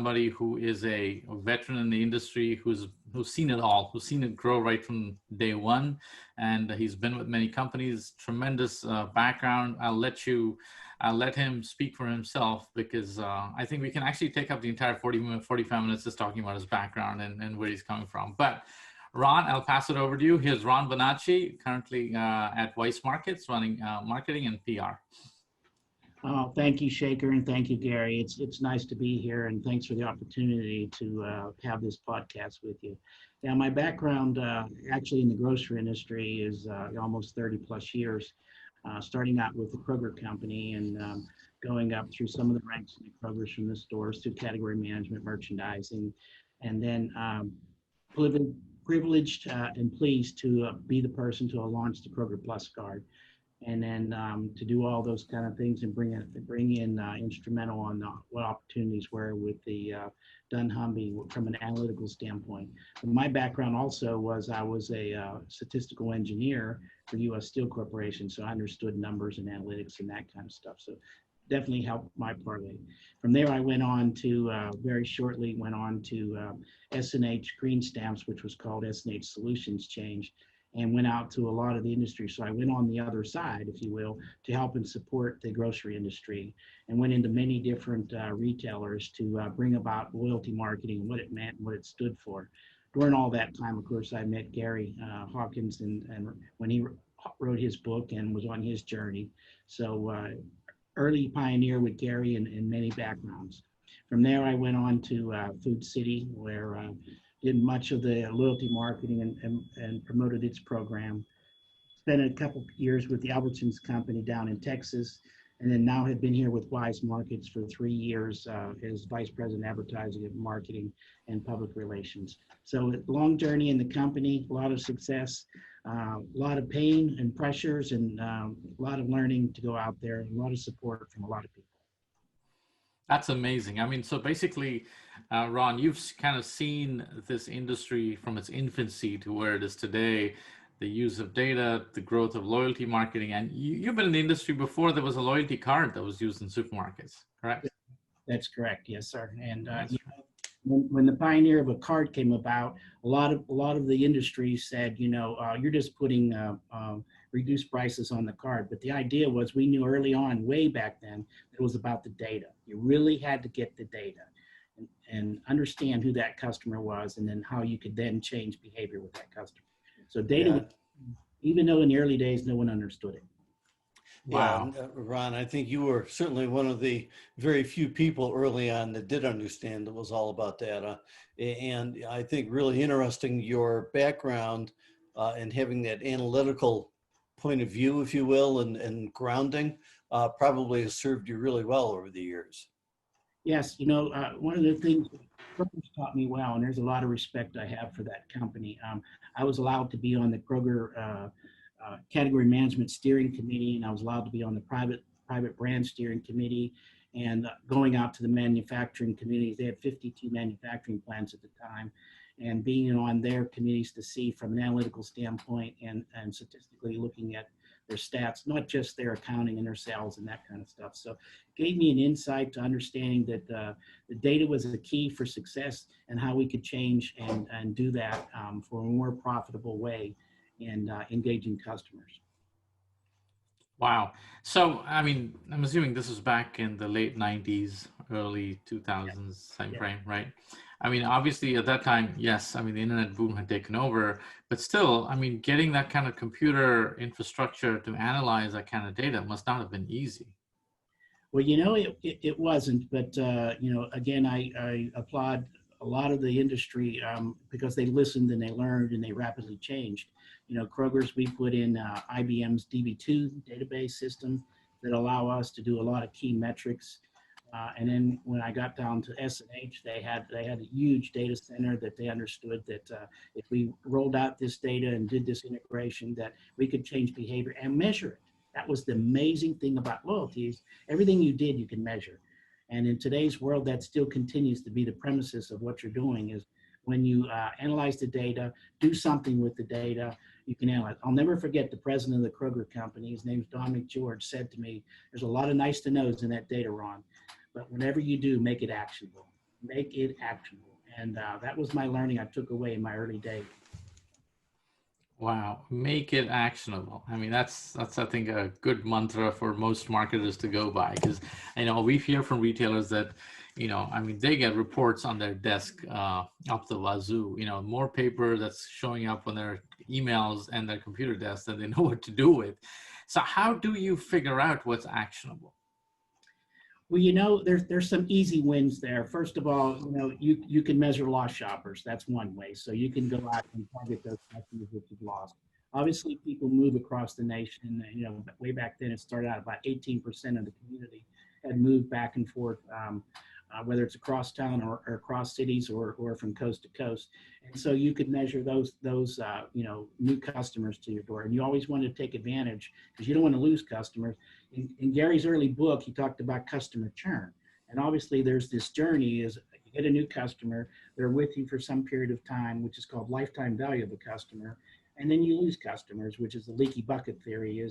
somebody who is a veteran in the industry, who's seen it all, who's seen it grow right from day one, and he's been with many companies. Tremendous background. I'll let him speak for himself, because I think we can actually take up the entire 45 minutes just talking about his background and where he's coming from. But Ron, I'll pass it over to you. Here's Ron Bonacci, currently at Weis Markets, running marketing and PR. Oh, thank you, Shekar, and thank you, Gary. It's nice to be here, and thanks for the opportunity to have this podcast with you. Now, my background actually in the grocery industry is almost 30 plus years, starting out with the Kroger company and going up through some of the ranks in the Kroger's from the stores to category management, merchandising, and then privileged and pleased to be the person to launch the Kroger Plus card. And then to do all those kind of things and bring in instrumental on what opportunities were with the dunnhumby from an analytical standpoint. But my background also was I was a statistical engineer for U.S. Steel Corporation, so I understood numbers and analytics and that kind of stuff. So definitely helped my parlay. From there, I went on to very shortly went on to S&H Green Stamps, which was called S&H Solutions Change, and went out to a lot of the industry. So I went on the other side, if you will, to help and support the grocery industry, and went into many different retailers to bring about loyalty marketing, what it meant, and what it stood for. During all that time, of course, I met Gary Hawkins, and when he wrote his book and was on his journey. So early pioneer with Gary in many backgrounds. From there, I went on to Food City, where did much of the loyalty marketing and promoted its program. Spent a couple years with the Albertsons company down in Texas, and then now have been here with Weis Markets for 3 years as Vice President Advertising and Marketing and Public Relations. So a long journey in the company, a lot of success, a lot of pain and pressures, and a lot of learning to go out there, and a lot of support from a lot of people. That's amazing. I mean, so basically, Ron, you've kind of seen this industry from its infancy to where it is today, the use of data, the growth of loyalty marketing. And you've been in the industry before there was a loyalty card that was used in supermarkets, correct? That's correct. Yes, sir. And when the pioneer of a card came about, a lot of the industry said, you're just putting reduced prices on the card. But the idea was, we knew early on, way back then, it was about the data. You really had to get the data and understand who that customer was, and then how you could then change behavior with that customer. So data, even though in the early days, no one understood it. Wow. Yeah, Ron, I think you were certainly one of the very few people early on that did understand it was all about data. And I think really interesting your background and having that analytical point of view, if you will, and grounding probably has served you really well over the years. Yes, one of the things Kroger's taught me well, and there's a lot of respect I have for that company. I was allowed to be on the Kroger category management steering committee, and I was allowed to be on the private brand steering committee, and going out to the manufacturing communities. They had 52 manufacturing plants at the time, and being on their committees to see from an analytical standpoint and statistically looking at their stats, not just their accounting and their sales and that kind of stuff. So it gave me an insight to understanding that the data was the key for success, and how we could change and do that for a more profitable way and engaging customers. Wow. So, I mean, I'm assuming this was back in the late 90s, early 2000s time frame, right? I mean, obviously at that time, yes, I mean, the internet boom had taken over, but still, I mean, getting that kind of computer infrastructure to analyze that kind of data must not have been easy. Well, it wasn't, but, again, I applaud a lot of the industry because they listened and they learned and they rapidly changed. Kroger's, we put in IBM's DB2 database system that allow us to do a lot of key metrics. And then when I got down to S&H, they had a huge data center that they understood that if we rolled out this data and did this integration, that we could change behavior and measure it. That was the amazing thing about loyalty, is everything you did, you can measure. And in today's world, that still continues to be the premises of what you're doing, is when you analyze the data, do something with the data, you can analyze. I'll never forget the president of the Kroger company, his name's Don McGeorge, said to me, there's a lot of nice to knows in that data, Ron, but whenever you do, make it actionable. Make it actionable. And that was my learning I took away in my early days. Wow, make it actionable. I mean, that's I think a good mantra for most marketers to go by, because we hear from retailers that, I mean, they get reports on their desk up the wazoo. More paper that's showing up on their emails and their computer desks than they know what to do with. So how do you figure out what's actionable? Well, there's some easy wins there. First of all, you can measure lost shoppers. That's one way. So you can go out and target those customers that you've lost. Obviously, people move across the nation. Way back then, it started out about 18% of the community had moved back and forth, whether it's across town or across cities or from coast to coast. And so you could measure those new customers to your door. And you always want to take advantage, because you don't want to lose customers. In Gary's early book, he talked about customer churn. And obviously there's this journey is you get a new customer, they're with you for some period of time, which is called lifetime value of the customer. And then you lose customers, which is the leaky bucket theory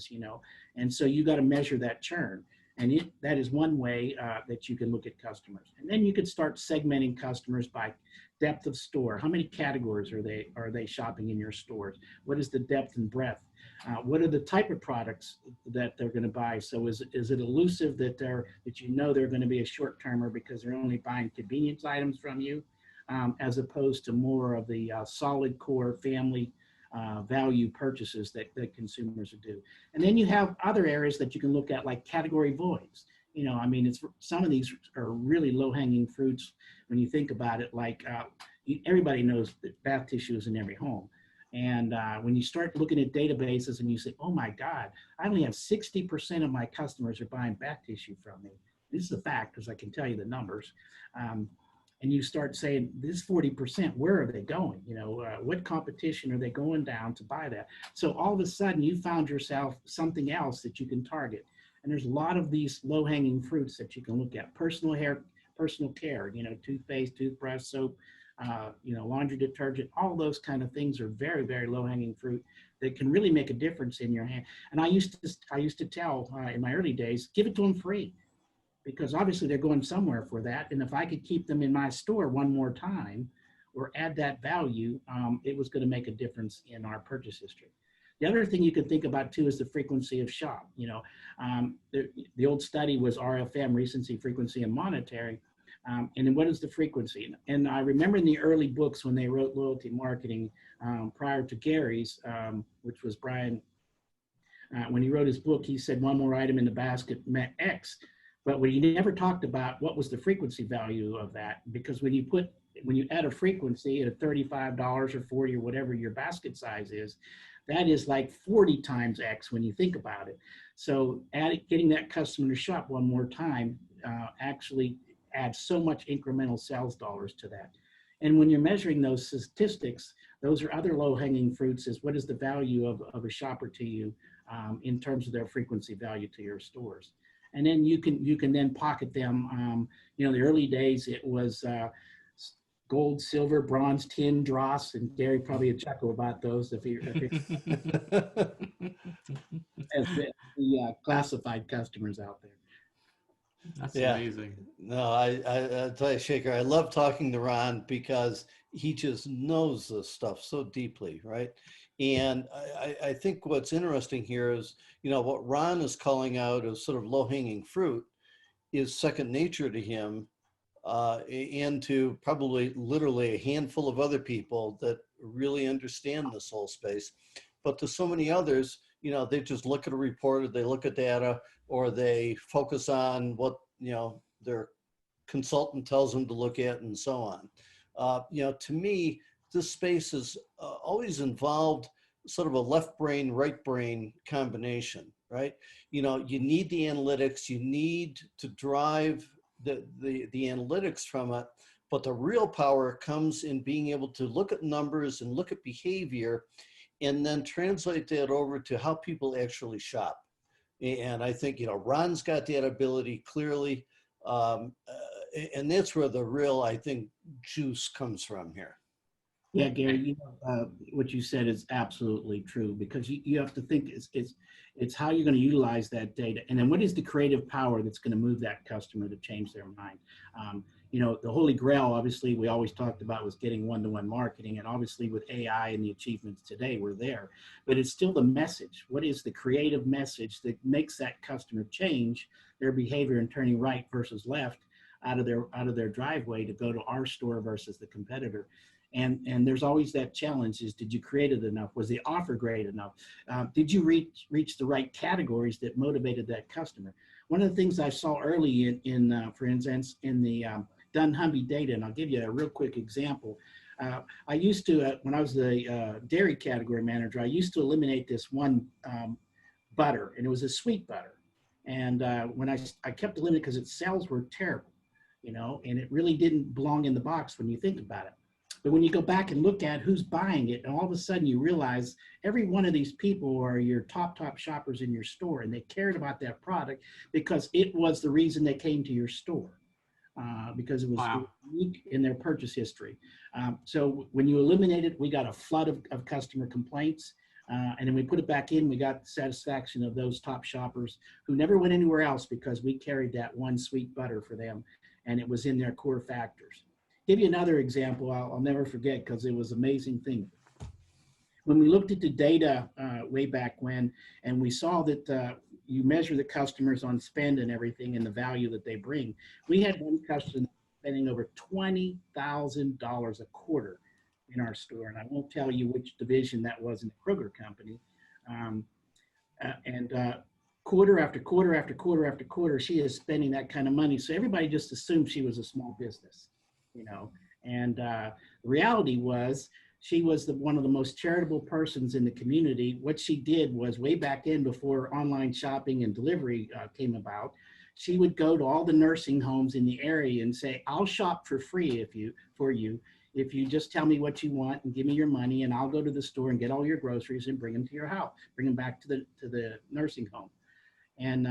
and so you got to measure that churn. And that is one way that you can look at customers. And then you could start segmenting customers by depth of store. How many categories are they shopping in your stores? What is the depth and breadth? What are the type of products that they're going to buy? So is it elusive that they're going to be a short termer because they're only buying convenience items from you, as opposed to more of the solid core family value purchases that consumers would do. And then you have other areas that you can look at, like category voids. Some of these are really low-hanging fruits when you think about it. Like everybody knows that bath tissue is in every home. And when you start looking at databases and you say, oh my God, I only have 60% of my customers are buying bath tissue from me. This is a fact, because I can tell you the numbers. And you start saying, this 40%, where are they going? What competition are they going down to buy that? So all of a sudden you found yourself something else that you can target. And there's a lot of these low-hanging fruits that you can look at. Personal care, toothpaste, toothbrush, soap, laundry detergent, all those kind of things are very, very low-hanging fruit that can really make a difference in your hand. And I used to tell in my early days, give it to them free, because obviously they're going somewhere for that. And if I could keep them in my store one more time or add that value, it was going to make a difference in our purchase history. The other thing you could think about too is the frequency of shop. The old study was RFM, recency, frequency, and monetary. And then what is the frequency? And I remember in the early books when they wrote loyalty marketing, prior to Gary's, which was Brian, when he wrote his book, he said one more item in the basket meant X. But we never talked about what was the frequency value of that, because when you add a frequency at $35 or 40 or whatever your basket size is, that is like 40 times X when you think about it. So getting that customer to shop one more time actually adds so much incremental sales dollars to that. And when you're measuring those statistics, those are other low-hanging fruits, is what is the value of a shopper to you in terms of their frequency value to your stores. And then you can then pocket them. The early days, it was gold, silver, bronze, tin, dross, and Gary probably would chuckle about those if he as the classified customers out there. That's amazing. No, I tell you, Shekar, I love talking to Ron because he just knows this stuff so deeply, right? And I think what's interesting here is, what Ron is calling out as sort of low-hanging fruit is second nature to him, and to probably literally a handful of other people that really understand this whole space. But to so many others, they just look at a report, or they look at data, or they focus on what, their consultant tells them to look at, and so on. To me, this space has always involved sort of a left brain, right brain combination, right? You need the analytics, you need to drive the analytics from it, but the real power comes in being able to look at numbers and look at behavior and then translate that over to how people actually shop. And I think, Ron's got that ability clearly. And that's where the real, I think, juice comes from here. Yeah, Gary, what you said is absolutely true, because you have to think it's how you're going to utilize that data. And then what is the creative power that's going to move that customer to change their mind? you know, the holy grail, obviously, we always talked about was getting one-to-one marketing. And obviously with AI and the achievements today, we're there. But it's still the message. What is the creative message that makes that customer change their behavior and turning right versus left out of their driveway to go to our store versus the competitor? And there's always that challenge is, did you create it enough? Was the offer great enough? Did you reach the right categories that motivated that customer? One of the things I saw early for instance, in the dunnhumby data, and I'll give you a real quick example. I used to, when I was the dairy category manager, I used to eliminate this one butter, and it was a sweet butter. And when I kept eliminating because its sales were terrible, you know, and it really didn't belong in the box when you think about it. But when you go back and look at who's buying it, and all of a sudden you realize every one of these people are your top shoppers in your store, and they cared about that product because it was the reason they came to your store, because it was unique in their purchase history. So when you eliminate it, we got a flood of customer complaints. And then we put it back in, we got the satisfaction of those top shoppers who never went anywhere else because we carried that one sweet butter for them, and it was in their core factors. Give you another example I'll never forget because it was an amazing thing. When we looked at the data way back when, and we saw that you measure the customers on spend and everything and the value that they bring, we had one customer spending over $20,000 a quarter in our store. And I won't tell you which division that was in the Kroger company. Quarter after quarter after quarter after quarter, she is spending that kind of money. So everybody just assumed she was a small business, you know. And the reality was she was one of the most charitable persons in the community. What she did was, way back in before online shopping and delivery came about, she would go to all the nursing homes in the area and say, I'll shop for free for you if you just tell me what you want and give me your money, and I'll go to the store and get all your groceries and bring them to your house, bring them back to the nursing home. And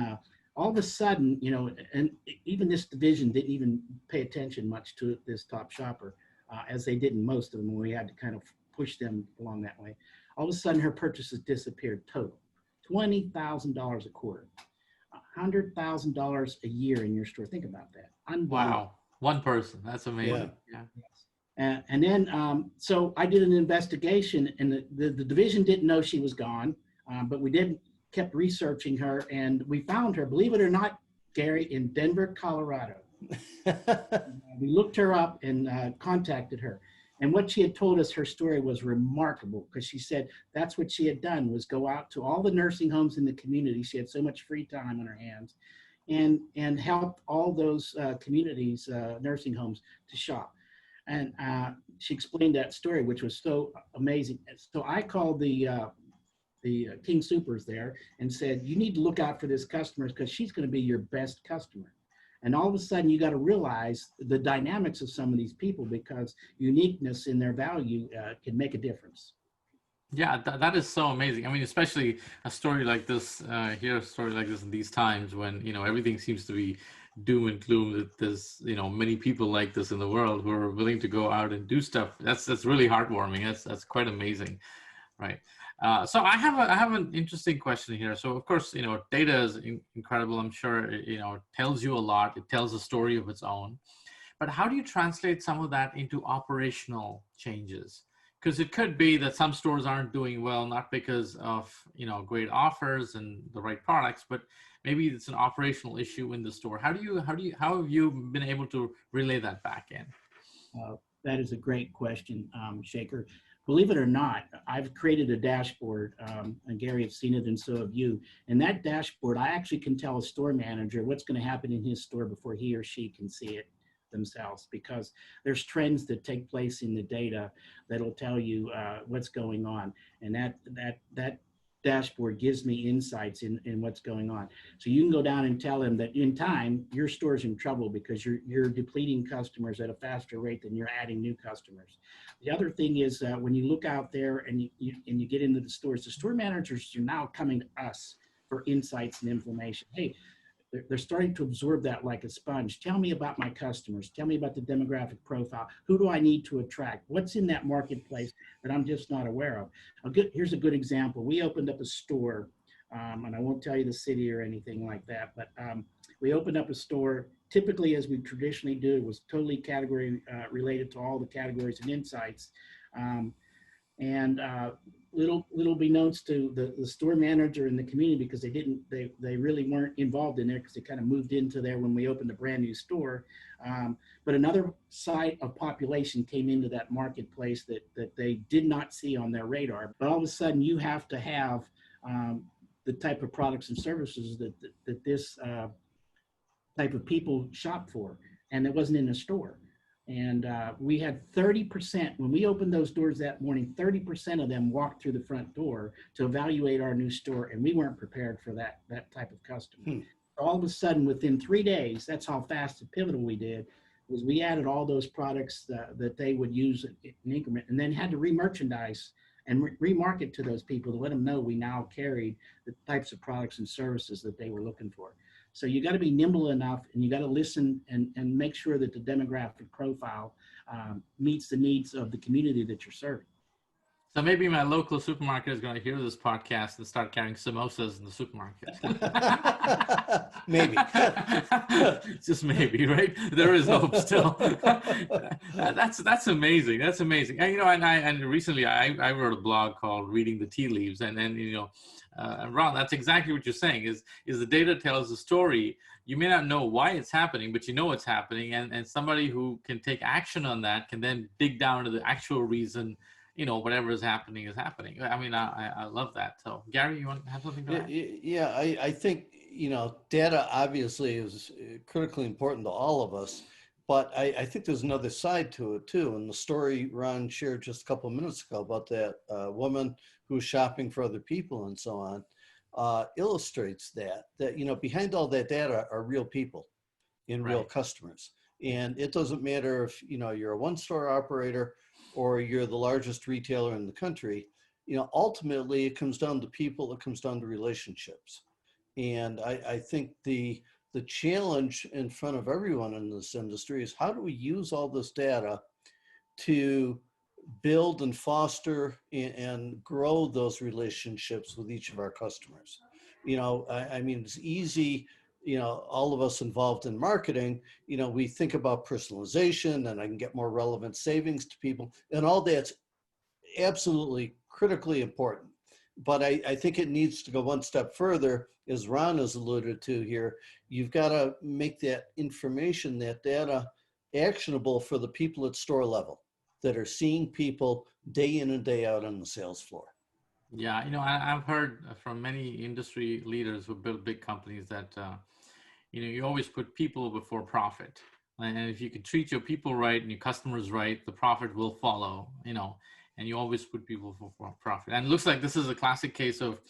all of a sudden, you know, and even this division didn't even pay attention much to this top shopper, as they did in most of them when we had to kind of push them along that way. All of a sudden, her purchases disappeared total. $20,000 a quarter, $100,000 a year in your store. Think about that. Wow. One person. That's amazing. Yeah. And then, so I did an investigation, and the division didn't know she was gone, but we kept researching her, and we found her, believe it or not, Gary, in Denver, Colorado. We looked her up and contacted her. And what she had told us, her story was remarkable, because she said that's what she had done, was go out to all the nursing homes in the community. She had so much free time on her hands, and helped all those communities, nursing homes, to shop. And she explained that story, which was so amazing. So I called the King Supers there and said, you need to look out for this customer because she's going to be your best customer. And all of a sudden, you got to realize the dynamics of some of these people, because uniqueness in their value can make a difference. Yeah, that is so amazing. I mean, especially a story like this, hear a story like this in these times when, you know, everything seems to be doom and gloom, that there's, you know, many people like this in the world who are willing to go out and do stuff. That's really heartwarming. That's quite amazing, right? So I have an interesting question here. So of course, you know, data is incredible. I'm sure, you know, it tells you a lot. It tells a story of its own. But how do you translate some of that into operational changes? Because it could be that some stores aren't doing well, not because of, you know, great offers and the right products, but maybe it's an operational issue in the store. How have you been able to relay that back in? That is a great question, Shekar. Believe it or not, I've created a dashboard, and Gary has seen it, and so have you. And that dashboard, I actually can tell a store manager what's going to happen in his store before he or she can see it themselves, because there's trends that take place in the data that'll tell you what's going on. And that dashboard gives me insights in what's going on. So you can go down and tell them that in time, your store's in trouble because you're depleting customers at a faster rate than you're adding new customers. The other thing is when you look out there and you get into the stores, the store managers are now coming to us for insights and information. Hey, they're starting to absorb that like a sponge. Tell me about my customers. Tell me about the demographic profile. Who do I need to attract? What's in that marketplace that I'm just not aware of? Here's a good example. We opened up a store, and I won't tell you the city or anything like that, but we opened up a store typically, as we traditionally do, it was totally category related to all the categories and insights. And little be knows to the store manager in the community, because they really weren't involved in there, because they kind of moved into there when we opened a brand new store. But another side of population came into that marketplace that they did not see on their radar. But all of a sudden, you have to have the type of products and services that this type of people shop for, and it wasn't in a store. And we had 30%, when we opened those doors that morning, 30% of them walked through the front door to evaluate our new store, and we weren't prepared for that type of customer. All of a sudden, within 3 days, that's how fast and pivotal we did, was we added all those products that they would use in increment, and then had to re-merchandise and remarket to those people to let them know we now carried the types of products and services that they were looking for. So you got to be nimble enough, and you got to listen and make sure that the demographic profile meets the needs of the community that you're serving. So maybe my local supermarket is going to hear this podcast and start carrying samosas in the supermarket. Maybe. Just maybe, right? There is hope still. That's amazing. That's amazing. And, and recently I wrote a blog called Reading the Tea Leaves, and Ron, that's exactly what you're saying. Is the data tells the story. You may not know why it's happening, but you know it's happening, and somebody who can take action on that can then dig down to the actual reason. Whatever is happening is happening. I mean, I love that. So, Gary, you want to have something to add? Yeah, I think, data obviously is critically important to all of us, but I think there's another side to it too. And the story Ron shared just a couple of minutes ago about that woman who's shopping for other people and so on illustrates that behind all that data are real people and real customers. And it doesn't matter if, you're a one-store operator or you're the largest retailer in the country, ultimately it comes down to people, it comes down to relationships. And I think the challenge in front of everyone in this industry is, how do we use all this data to build and foster and grow those relationships with each of our customers? I mean, it's easy, all of us involved in marketing, we think about personalization and I can get more relevant savings to people, and all that's absolutely critically important. But I think it needs to go one step further, as Ron has alluded to here. You've got to make that information, that data, actionable for the people at store level that are seeing people day in and day out on the sales floor. Yeah, I've heard from many industry leaders who build big companies that, you always put people before profit. And if you can treat your people right and your customers right, the profit will follow, and you always put people before profit. And it looks like this is a classic case of,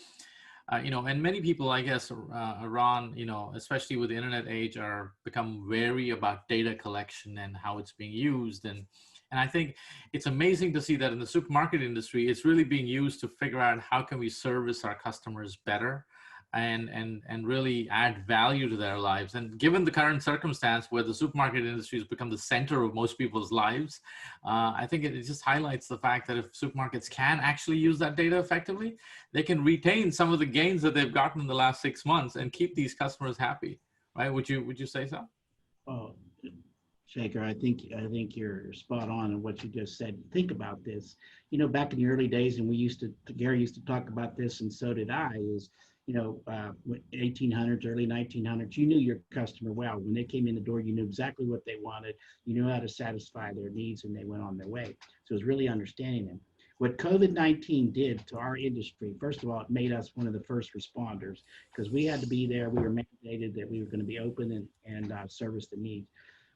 and many people, I guess, Ron, especially with the internet age, are become wary about data collection and how it's being used. And I think it's amazing to see that in the supermarket industry, it's really being used to figure out how can we service our customers better and really add value to their lives. And given the current circumstance where the supermarket industry has become the center of most people's lives, I think it just highlights the fact that if supermarkets can actually use that data effectively, they can retain some of the gains that they've gotten in the last 6 months and keep these customers happy, right? Would you say so? Oh, Shekar, I think you're spot on in what you just said. Think about this. Back in the early days, and Gary used to talk about this, and so did I, is 1800s, early 1900s, you knew your customer well. When they came in the door, you knew exactly what they wanted. You knew how to satisfy their needs, and they went on their way. So it was really understanding them. What COVID-19 did to our industry, first of all, it made us one of the first responders, because we had to be there. We were mandated that we were going to be open and service the needs.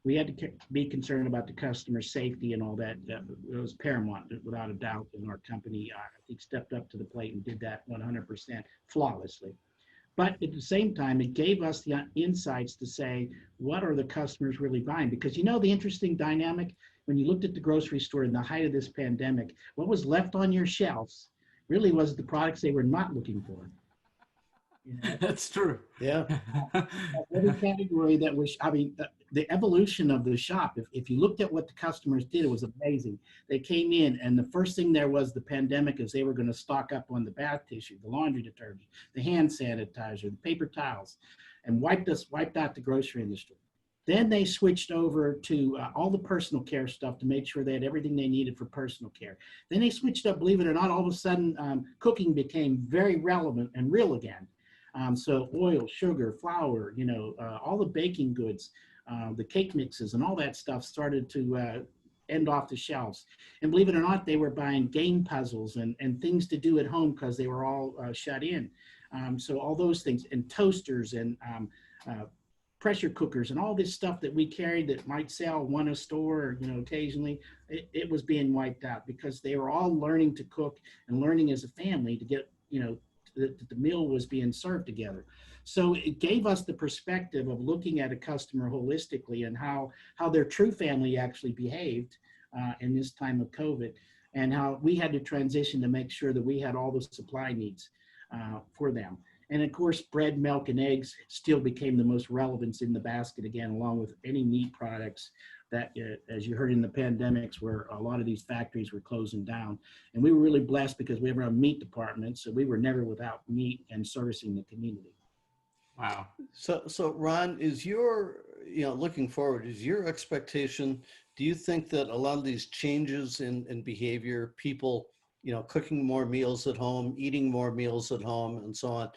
We had to be concerned about the customer safety and all that. It was paramount, without a doubt, and our company, I think, stepped up to the plate and did that 100% flawlessly. But at the same time, it gave us the insights to say, what are the customers really buying? Because the interesting dynamic, when you looked at the grocery store in the height of this pandemic, what was left on your shelves really was the products they were not looking for. That's true. Yeah. Every category that was, the evolution of the shop, if you looked at what the customers did, it was amazing. They came in, and the first thing there was the pandemic is they were going to stock up on the bath tissue, the laundry detergent, the hand sanitizer, the paper towels, and wiped out the grocery industry. Then they switched over to all the personal care stuff to make sure they had everything they needed for personal care. Then they switched up, believe it or not, all of a sudden cooking became very relevant and real again. So oil, sugar, flour, all the baking goods, the cake mixes and all that stuff started to end off the shelves. And believe it or not, they were buying game puzzles and things to do at home because they were all shut in. So all those things, and toasters and pressure cookers and all this stuff that we carried that might sell one a store, occasionally, it was being wiped out because they were all learning to cook and learning as a family to get, the meal was being served together. So it gave us the perspective of looking at a customer holistically and how their true family actually behaved in this time of COVID, and how we had to transition to make sure that we had all the supply needs for them. And of course, bread, milk, and eggs still became the most relevance in the basket again, along with any meat products that, as you heard in the pandemics, where a lot of these factories were closing down. And we were really blessed because we have our meat department, so we were never without meat and servicing the community. Wow. So Ron, is your, looking forward, is your expectation, do you think that a lot of these changes in behavior, people, cooking more meals at home, eating more meals at home, and so on,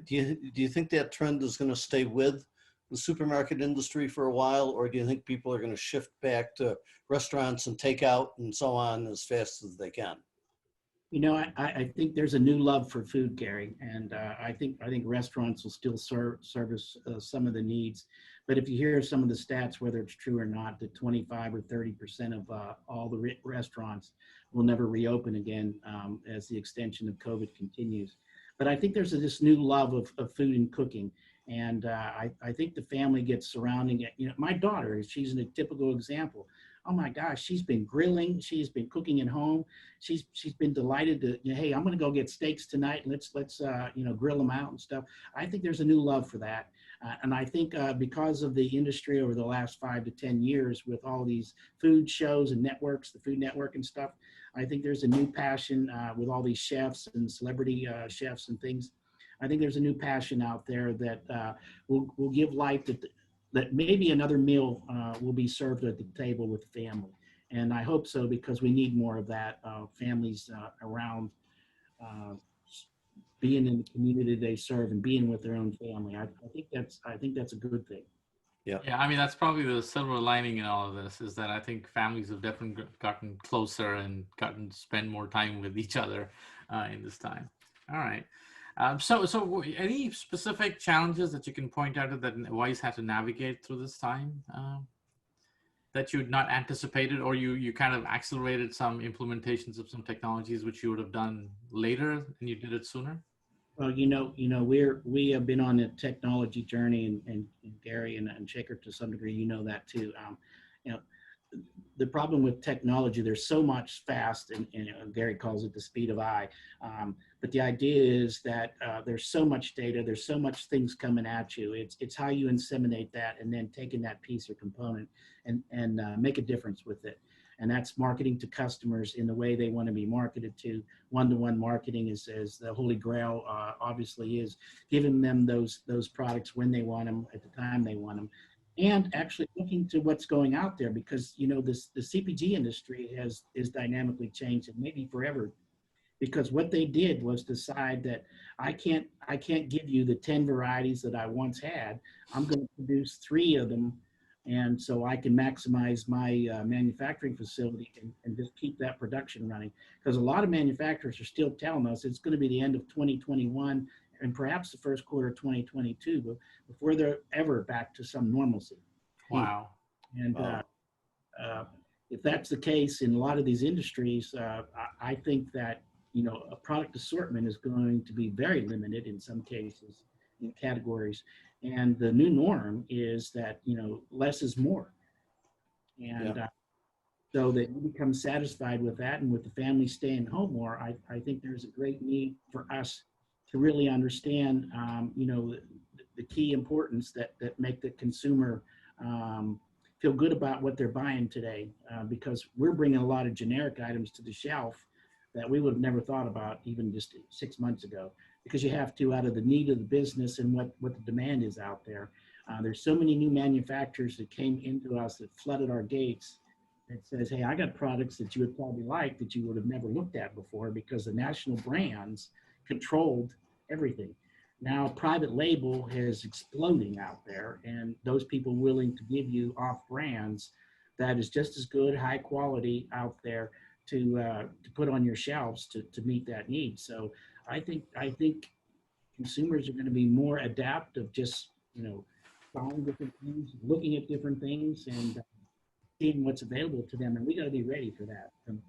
do you think that trend is going to stay with the supermarket industry for a while, or do you think people are going to shift back to restaurants and takeout and so on as fast as they can? I think there's a new love for food, Gary, and I think restaurants will still service some of the needs. But if you hear some of the stats, whether it's true or not, that 25 or 30% of all the restaurants will never reopen again as the extension of COVID continues. But I think there's this new love of food and cooking. And I think the family gets surrounding it. My daughter, she's a typical example. Oh my gosh, she's been grilling. She's been cooking at home. She's been delighted to, hey, I'm going to go get steaks tonight. And let's grill them out and stuff. I think there's a new love for that. And I think because of the industry over the last 5 to 10 years with all these food shows and networks, the Food Network and stuff, I think there's a new passion with all these chefs and celebrity chefs and things. I think there's a new passion out there that will give life that maybe another meal will be served at the table with the family. And I hope so, because we need more of that, families around being in the community they serve and being with their own family. I think that's a good thing. Yeah. Yeah, I mean, that's probably the silver lining in all of this, is that I think families have definitely gotten closer and gotten to spend more time with each other in this time. All right. So any specific challenges that you can point out that Weis had to navigate through this time that you'd not anticipated, or you kind of accelerated some implementations of some technologies which you would have done later and you did it sooner? Well, we have been on a technology journey, and Gary and Shekar, to some degree, that too. The problem with technology, there's so much fast, and Gary calls it the speed of eye. But the idea is that there's so much data, there's so much things coming at you. It's how you inseminate that, and then taking that piece or component and make a difference with it. And that's marketing to customers in the way they want to be marketed to. One-to-one marketing is the holy grail, obviously, is giving them those products when they want them, at the time they want them, and actually looking to what's going out there, because the CPG industry is dynamically changed, and maybe forever, because what they did was decide that I can't give you the 10 varieties that I once had. I'm going to produce 3 of them, and so I can maximize my manufacturing facility and just keep that production running. Because a lot of manufacturers are still telling us it's going to be the end of 2021 and perhaps the first quarter of 2022, but before they're ever back to some normalcy. Wow. And if that's the case in a lot of these industries, I think that a product assortment is going to be very limited in some cases, in categories. And the new norm is that, less is more. And so that you become satisfied with that, and with the family staying home more, I think there's a great need for us to really understand, the key importance that make the consumer feel good about what they're buying today, because we're bringing a lot of generic items to the shelf that we would have never thought about even just 6 months ago, because you have to, out of the need of the business and what the demand is out there. There's so many new manufacturers that came into us that flooded our gates that says, hey, I got products that you would probably like that you would have never looked at before because the national brands controlled everything. Now private label is exploding out there, and those people willing to give you off brands that is just as good, high quality out there to put on your shelves to meet that need. So I think consumers are going to be more adaptive, just following different things, looking at different things, and seeing what's available to them. And we got to be ready for that from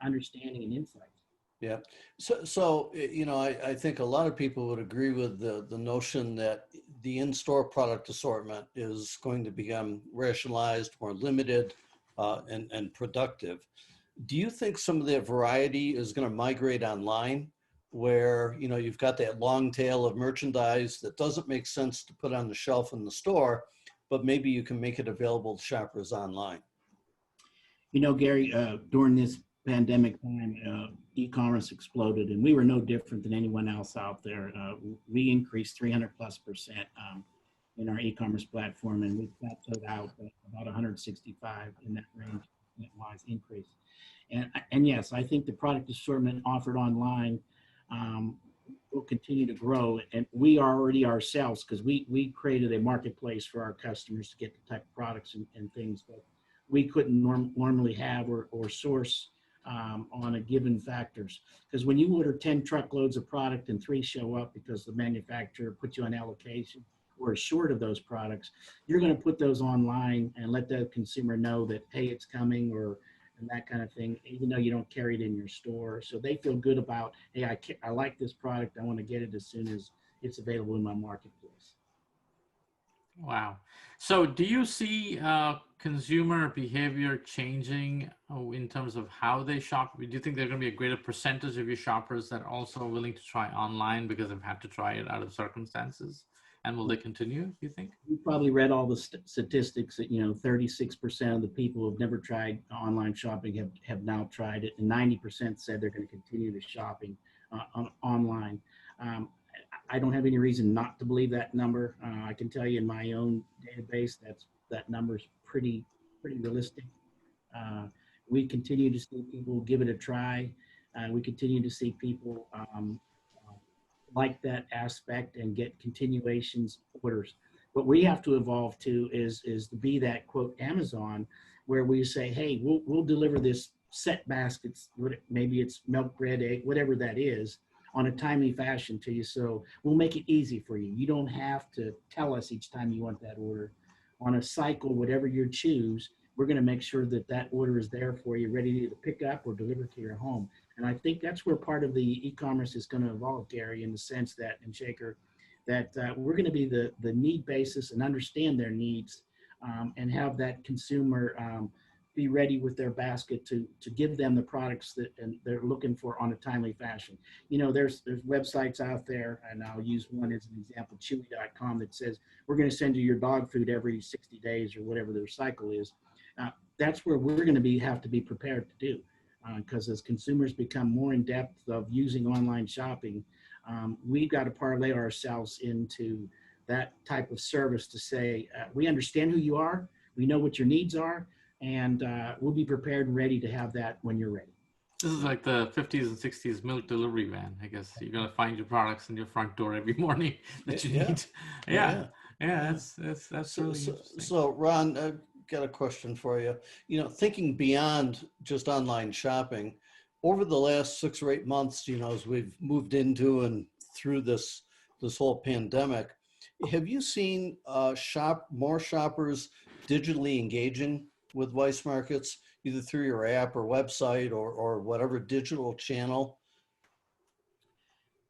understanding and insights. Yeah. So I think a lot of people would agree with the notion that the in-store product assortment is going to become rationalized, more limited, and productive. Do you think some of that variety is going to migrate online, where you've got that long tail of merchandise that doesn't make sense to put on the shelf in the store, but maybe you can make it available to shoppers online? Gary, during this pandemic time, e-commerce exploded, and we were no different than anyone else out there. We increased 300+% in our e-commerce platform, and we plateaued out at about 165 in that range, wise increase. And yes, I think the product assortment offered online will continue to grow, and we already ourselves, because we created a marketplace for our customers to get the type of products and things that we couldn't normally have or source on a given factors. Because when you order 10 truckloads of product and 3 show up because the manufacturer put you on allocation or is short of those products, you're going to put those online and let the consumer know that, hey, it's coming, and that kind of thing, even though you don't carry it in your store. So they feel good about, hey, I like this product. I want to get it as soon as it's available in my marketplace. Wow. So do you see consumer behavior changing in terms of how they shop? Do you think there's going to be a greater percentage of your shoppers that are also willing to try online because they've had to try it out of circumstances? And will they continue, do you think? You probably read all the statistics that, 36% of the people who have never tried online shopping have now tried it, and 90% said they're going to continue to shopping online. I don't have any reason not to believe that number. I can tell you in my own database, that number is pretty realistic. We continue to see people give it a try. We continue to see people like that aspect and get continuations orders. What we have to evolve to is to be that quote Amazon, where we say, hey, we'll deliver this set baskets, maybe it's milk, bread, egg, whatever that is, on a timely fashion to you. So we'll make it easy for you. You don't have to tell us each time you want that order. On a cycle, whatever you choose, we're going to make sure that order is there for you, ready to pick up or deliver to your home. And I think that's where part of the e-commerce is going to evolve, Gary, in the sense that, and Shekar, that we're going to be the need basis and understand their needs, and have that consumer be ready with their basket to give them the products that they're looking for on a timely fashion. There's websites out there, and I'll use one as an example, chewy.com, that says we're going to send you your dog food every 60 days or whatever their cycle is. That's where we're going to have to be prepared to do, because as consumers become more in depth of using online shopping, we've got to parlay ourselves into that type of service to say, we understand who you are, we know what your needs are, and we'll be prepared and ready to have that when you're ready. This is like the 50s and 60s milk delivery van, I guess. You're going to find your products in your front door every morning that you need. Yeah, that's really interesting. So Ron, I've got a question for you. Thinking beyond just online shopping, over the last 6 or 8 months, as we've moved into and through this whole pandemic, have you seen more shoppers digitally engaging with Weis Markets, either through your app or website or whatever digital channel?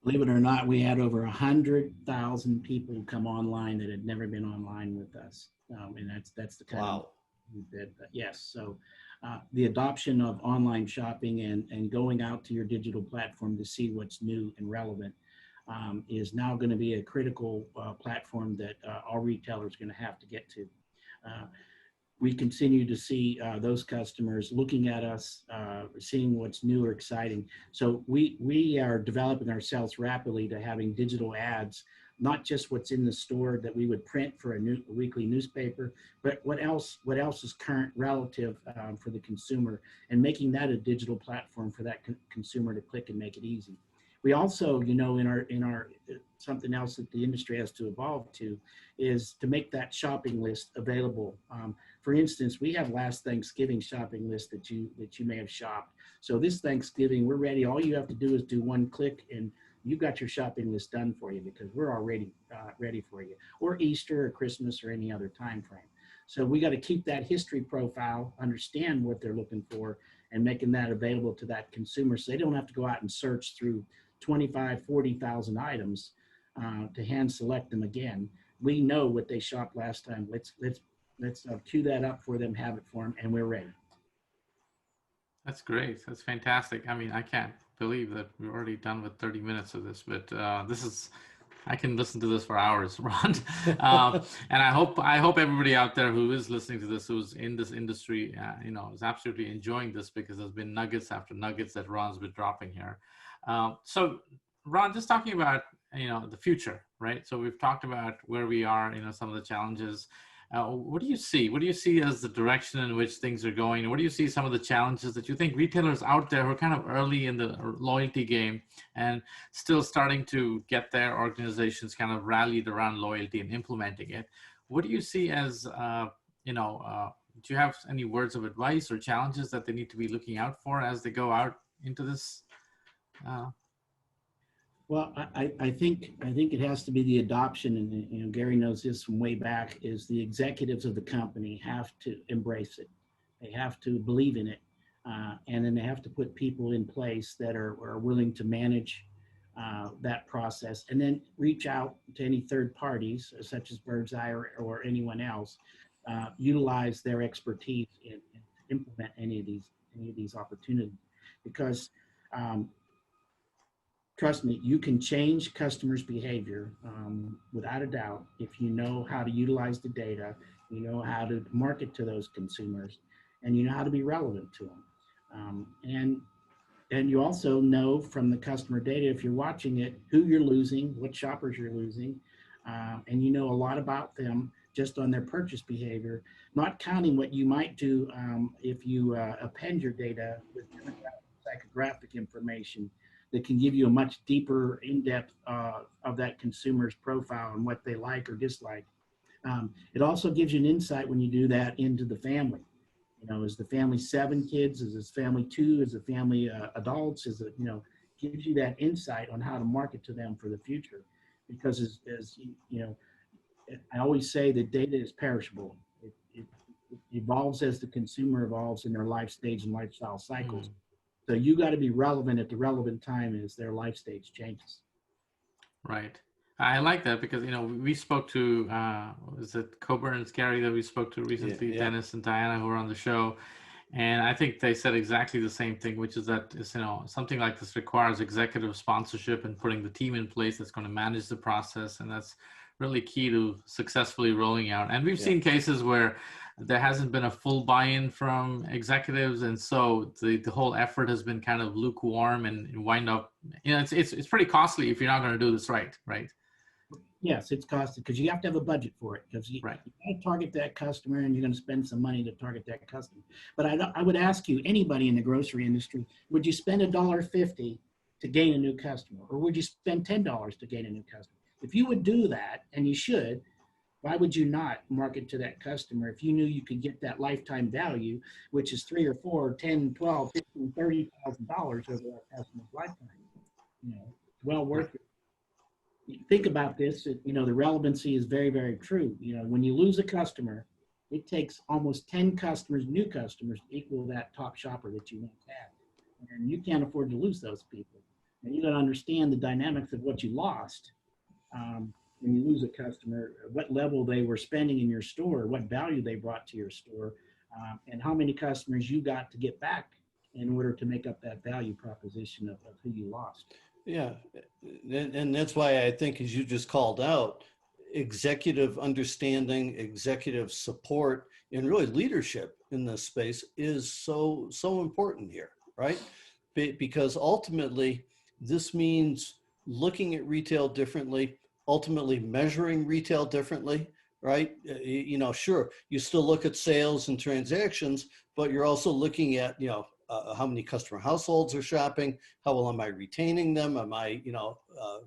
Believe it or not, we had over 100,000 people come online that had never been online with us, and that's the kind of that. Yes, so the adoption of online shopping and going out to your digital platform to see what's new and relevant is now going to be a critical platform that all retailers are going to have to get to. We continue to see those customers looking at us, seeing what's new or exciting. So we are developing ourselves rapidly to having digital ads not just what's in the store that we would print for a weekly newspaper, but what else is current relative for the consumer, and making that a digital platform for that consumer to click and make it easy. We also, in our something else that the industry has to evolve to is to make that shopping list available. For instance, we have last Thanksgiving shopping list that you may have shopped. So this Thanksgiving, we're ready. All you have to do is do one click and you've got your shopping list done for you, because we're already ready for you, or Easter or Christmas or any other time frame. So we got to keep that history profile, understand what they're looking for, and making that available to that consumer so they don't have to go out and search through 25, 40,000 items to hand select them again. We know what they shopped last time. Let's queue that up for them, have it for them, and we're ready. That's great. That's fantastic. I mean, I can't believe that we're already done with 30 minutes of this, but I can listen to this for hours, Ron. And I hope everybody out there who is listening to this, who's in this industry, is absolutely enjoying this, because there's been nuggets after nuggets that Ron's been dropping here. So Ron, just talking about, the future, right? So we've talked about where we are, some of the challenges. What do you see? What do you see as the direction in which things are going? What do you see some of the challenges that you think retailers out there who are kind of early in the loyalty game and still starting to get their organizations kind of rallied around loyalty and implementing it? What do you see as, do you have any words of advice or challenges that they need to be looking out for as they go out into this? Well, I think it has to be the adoption, and Gary knows this from way back, is the executives of the company have to embrace it. They have to believe in it, and then they have to put people in place that are willing to manage that process, and then reach out to any third parties, such as Bird's Eye or anyone else, utilize their expertise and implement any of these opportunities, because trust me, you can change customers' behavior without a doubt if you know how to utilize the data, you know how to market to those consumers, and you know how to be relevant to them. And you also know from the customer data, if you're watching it, who you're losing, what shoppers you're losing, and you know a lot about them just on their purchase behavior, not counting what you might do if you append your data with psychographic information that can give you a much deeper in-depth of that consumer's profile and what they like or dislike. It also gives you an insight when you do that into the family. Is the family 7 kids? Is this family 2? Is the family adults? Is it, gives you that insight on how to market to them for the future. Because as I always say that data is perishable. It evolves as the consumer evolves in their life stage and lifestyle cycles. So you got to be relevant at the relevant time as their life stage changes. Right. I like that because, we spoke to, is it Shekar and Gary that we spoke to recently, yeah. Dennis and Diana, who were on the show. And I think they said exactly the same thing, which is that, something like this requires executive sponsorship and putting the team in place that's going to manage the process. And that's really key to successfully rolling out. And we've seen cases where there hasn't been a full buy-in from executives, and so the whole effort has been kind of lukewarm and wind up, it's pretty costly if you're not going to do this right? Yes, it's costly because you have to have a budget for it, because you got to target that customer, and you're going to spend some money to target that customer. But I would ask you, anybody in the grocery industry, would you spend $1.50 to gain a new customer, or would you spend $10 to gain a new customer? If you would do that, and you should, why would you not market to that customer if you knew you could get that lifetime value, which is $3 or $4, $10, $12, $15, $30,000 over that customer's lifetime? Well worth it. Think about this, the relevancy is very, very true. When you lose a customer, it takes almost 10 customers, new customers, to equal that top shopper that you once had. And you can't afford to lose those people. And you got to understand the dynamics of what you lost. When you lose a customer, what level they were spending in your store, what value they brought to your store, and how many customers you got to get back in order to make up that value proposition of who you lost. Yeah, and that's why I think, as you just called out, executive understanding, executive support, and really leadership in this space is so important here, right? Because ultimately, this means looking at retail differently, ultimately measuring retail differently, right? Sure, you still look at sales and transactions, but you're also looking at, how many customer households are shopping, how well am I retaining them, am I,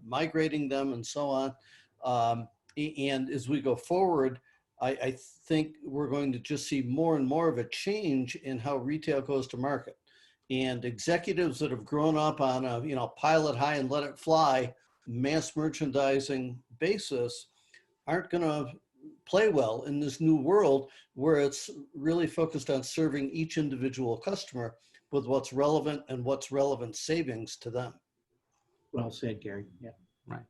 migrating them, and so on. And as we go forward, I think we're going to just see more and more of a change in how retail goes to market. And executives that have grown up on a, pilot high and let it fly mass merchandising basis aren't going to play well in this new world where it's really focused on serving each individual customer with what's relevant and what's relevant savings to them. Well said, Gary. Yeah. Right.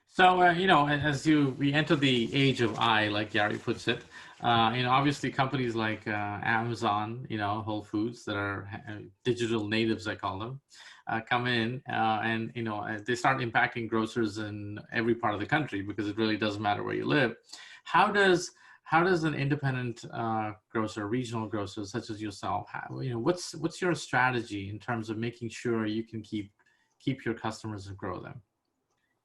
So, as we enter the age of I, like Gary puts it, obviously companies like Amazon, Whole Foods that are digital natives, I call them, come in and they start impacting grocers in every part of the country because it really doesn't matter where you live. How does an independent grocer, regional grocer such as yourself, what's your strategy in terms of making sure you can keep your customers and grow them?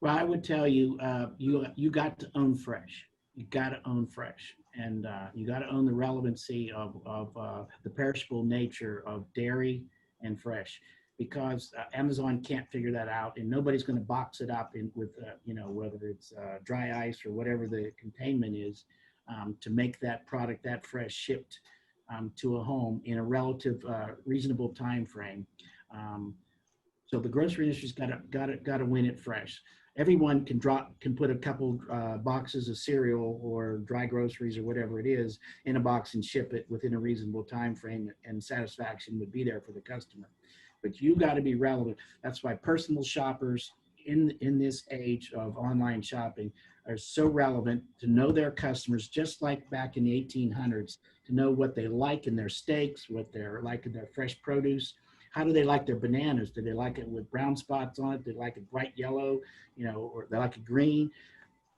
Well, I would tell you, you got to own fresh. You got to own fresh, and you got to own the relevancy of the perishable nature of dairy and fresh, because Amazon can't figure that out, and nobody's going to box it up with whether it's dry ice or whatever the containment is, to make that product that fresh shipped to a home in a relative reasonable time frame. So the grocery industry's got to win it fresh. Everyone can put a couple boxes of cereal or dry groceries or whatever it is in a box and ship it within a reasonable time frame, and satisfaction would be there for the customer. But you got to be relevant. That's why personal shoppers in this age of online shopping are so relevant to know their customers, just like back in the 1800s, to know what they like in their steaks, what they're like in their fresh produce. How do they like their bananas? Do they like it with brown spots on it? Do they like it bright yellow, or they like it green?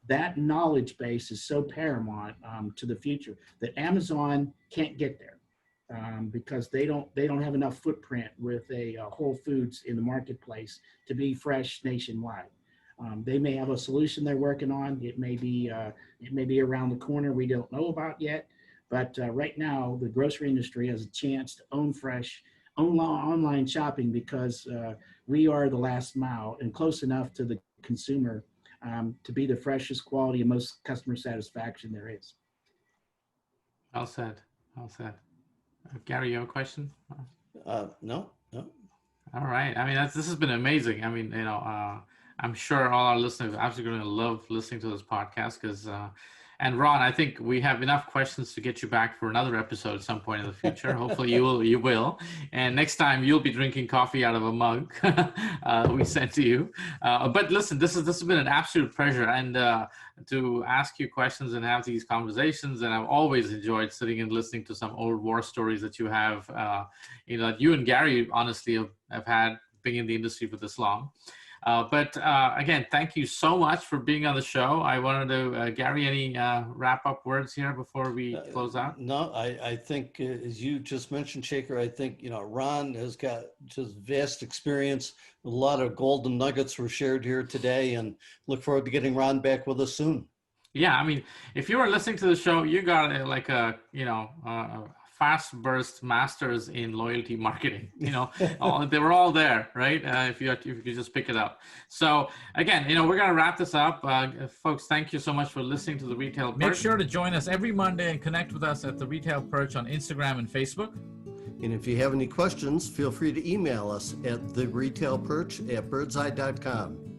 That knowledge base is so paramount to the future that Amazon can't get there because they don't have enough footprint with a Whole Foods in the marketplace to be fresh nationwide. They may have a solution they're working on. It may be around the corner we don't know about yet. But right now, the grocery industry has a chance to own fresh, online shopping, because we are the last mile and close enough to the consumer to be the freshest quality and most customer satisfaction there is. Well said. Well said. Gary, you have a question? No. All right. I mean, this has been amazing. I mean, I'm sure all our listeners are absolutely going to love listening to this podcast because, and Ron, I think we have enough questions to get you back for another episode at some point in the future. Hopefully you will. And next time you'll be drinking coffee out of a mug we sent to you. But listen, this has been an absolute pleasure, and to ask you questions and have these conversations. And I've always enjoyed sitting and listening to some old war stories that you have, that you and Gary honestly have had being in the industry for this long. But again, thank you so much for being on the show. I wanted to, Gary, any wrap-up words here before we close out? No, I think, as you just mentioned, Shekar, I think, Ron has got just vast experience. A lot of golden nuggets were shared here today, and look forward to getting Ron back with us soon. Yeah, I mean, if you are listening to the show, you got like a fast burst masters in loyalty marketing. They were all there, right? If you could just pick it up. So again, we're going to wrap this up. Folks, thank you so much for listening to The Retail Perch. Make sure to join us every Monday and connect with us at The Retail Perch on Instagram and Facebook. And if you have any questions, feel free to email us at theretailperch@birdseye.com.